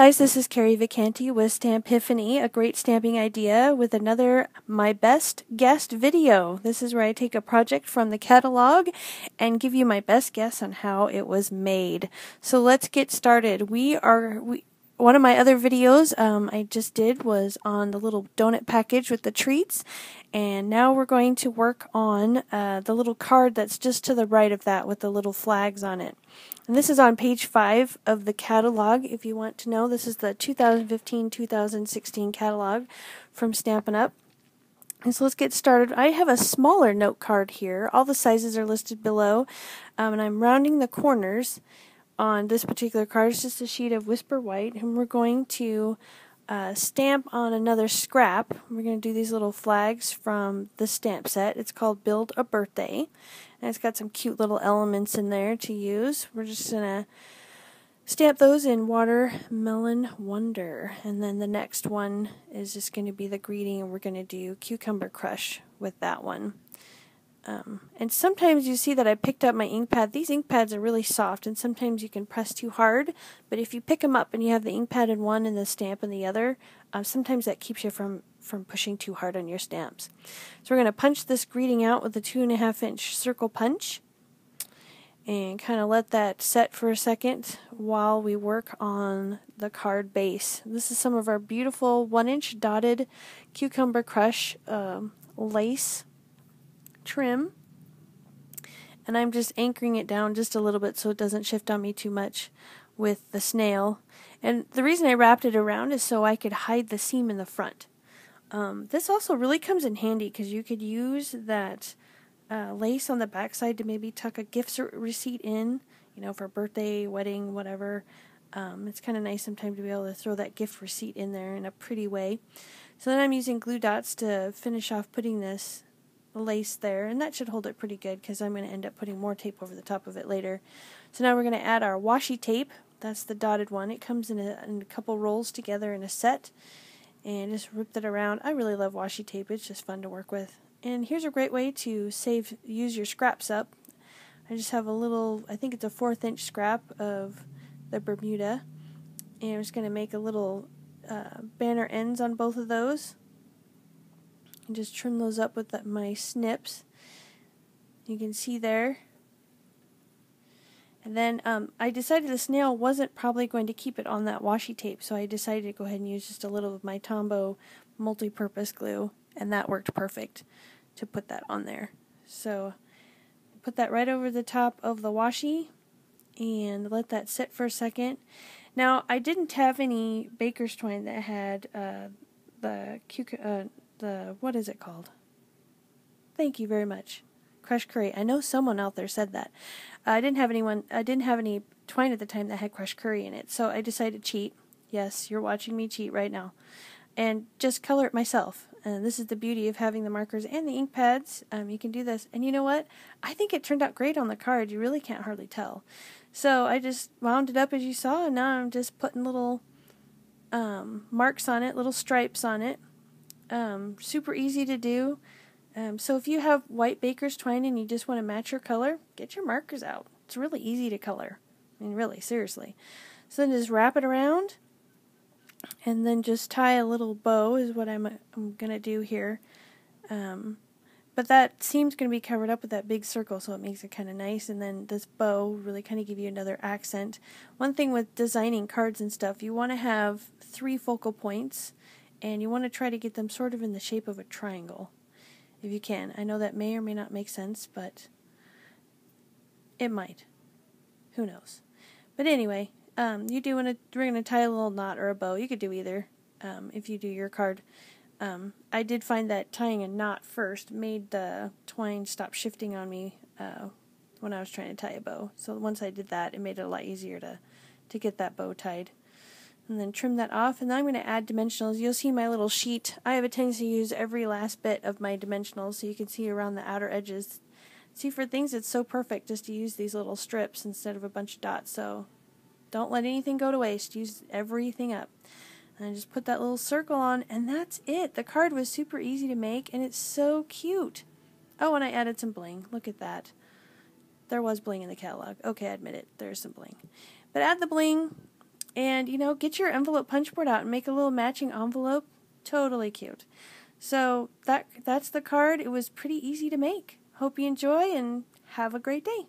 guys, this is Carrie Vacanti with Stampiphany, a great stamping idea with another My Best Guessed video. This is where I take a project from the catalog and give you my best guess on how it was made. So let's get started. One of my other videos I just did was on the little donut package with the treats, and now we're going to work on the little card that's just to the right of that with the little flags on it. And this is on page 5 of the catalog, if you want to know. This is the 2015-2016 catalog from Stampin' Up. And so let's get started. I have a smaller note card here. All the sizes are listed below, and I'm rounding the corners on this particular card. It's just a sheet of Whisper White, and we're going to stamp on another scrap. We're going to do these little flags from the stamp set. It's called Build a Birthday, and it's got some cute little elements in there to use. We're just going to stamp those in Watermelon Wonder, and then the next one is just going to be the greeting, and we're going to do Cucumber Crush with that one. And sometimes you see that I picked up my ink pad. These ink pads are really soft, and sometimes you can press too hard, but if you pick them up and you have the ink pad in one and the stamp in the other, sometimes that keeps you from pushing too hard on your stamps. So we're going to punch this greeting out with a 2.5-inch circle punch and kind of let that set for a second while we work on the card base. This is some of our beautiful 1-inch dotted Cucumber Crush lace trim, and I'm just anchoring it down just a little bit so it doesn't shift on me too much with the snail. And the reason I wrapped it around is so I could hide the seam in the front. This also really comes in handy because you could use that lace on the backside to maybe tuck a gift receipt in, for birthday, wedding, whatever. It's kind of nice sometimes to be able to throw that gift receipt in there in a pretty way. So then I'm using glue dots to finish off putting this lace there, and that should hold it pretty good because I'm going to end up putting more tape over the top of it later. So now we're going to add our washi tape. That's the dotted one. It comes in a couple rolls together in a set, and just rip it around. I really love washi tape. It's just fun to work with. And here's a great way to use your scraps up. I just have a little, I think it's a 1/4 inch scrap of the Bermuda, and I'm just going to make a little banner ends on both of those. And just trim those up with my snips. You can see there. And then I decided the snail wasn't probably going to keep it on that washi tape, so I decided to go ahead and use just a little of my Tombow multi-purpose glue, and that worked perfect to put that on there. So put that right over the top of the washi and let that sit for a second. Now I didn't have any baker's twine that had what is it called? Thank you very much. Crushed curry. I know someone out there said that. I didn't have any twine at the time that had crushed curry in it, so I decided to cheat. Yes, you're watching me cheat right now. And just color it myself. And this is the beauty of having the markers and the ink pads. You can do this. And you know what? I think it turned out great on the card. You really can't hardly tell. So I just wound it up as you saw, and now I'm just putting little marks on it, little stripes on it. Super easy to do. So if you have white baker's twine and you just want to match your color, get your markers out. It's really easy to color. I mean, really, seriously. So then just wrap it around, and then just tie a little bow is what I'm going to do here. But that seam's going to be covered up with that big circle, so it makes it kind of nice. And then this bow really kind of give you another accent. One thing with designing cards and stuff, you want to have 3 focal points, and you want to try to get them sort of in the shape of a triangle, if you can. I know that may or may not make sense, but it might. Who knows? But anyway, we're going to tie a little knot or a bow. You could do either if you do your card. I did find that tying a knot first made the twine stop shifting on me when I was trying to tie a bow. So once I did that, it made it a lot easier to get that bow tied. And then trim that off, and then I'm going to add dimensionals. You'll see my little sheet. I have a tendency to use every last bit of my dimensionals so you can see around the outer edges. See, for things it's so perfect just to use these little strips instead of a bunch of dots, so don't let anything go to waste. Use everything up. And I just put that little circle on, and that's it. The card was super easy to make, and it's so cute. Oh, and I added some bling. Look at that. There was bling in the catalog. Okay, I admit it. There's some bling. But add the bling. And, you know, get your envelope punch board out and make a little matching envelope. Totally cute. So that's the card. It was pretty easy to make. Hope you enjoy and have a great day.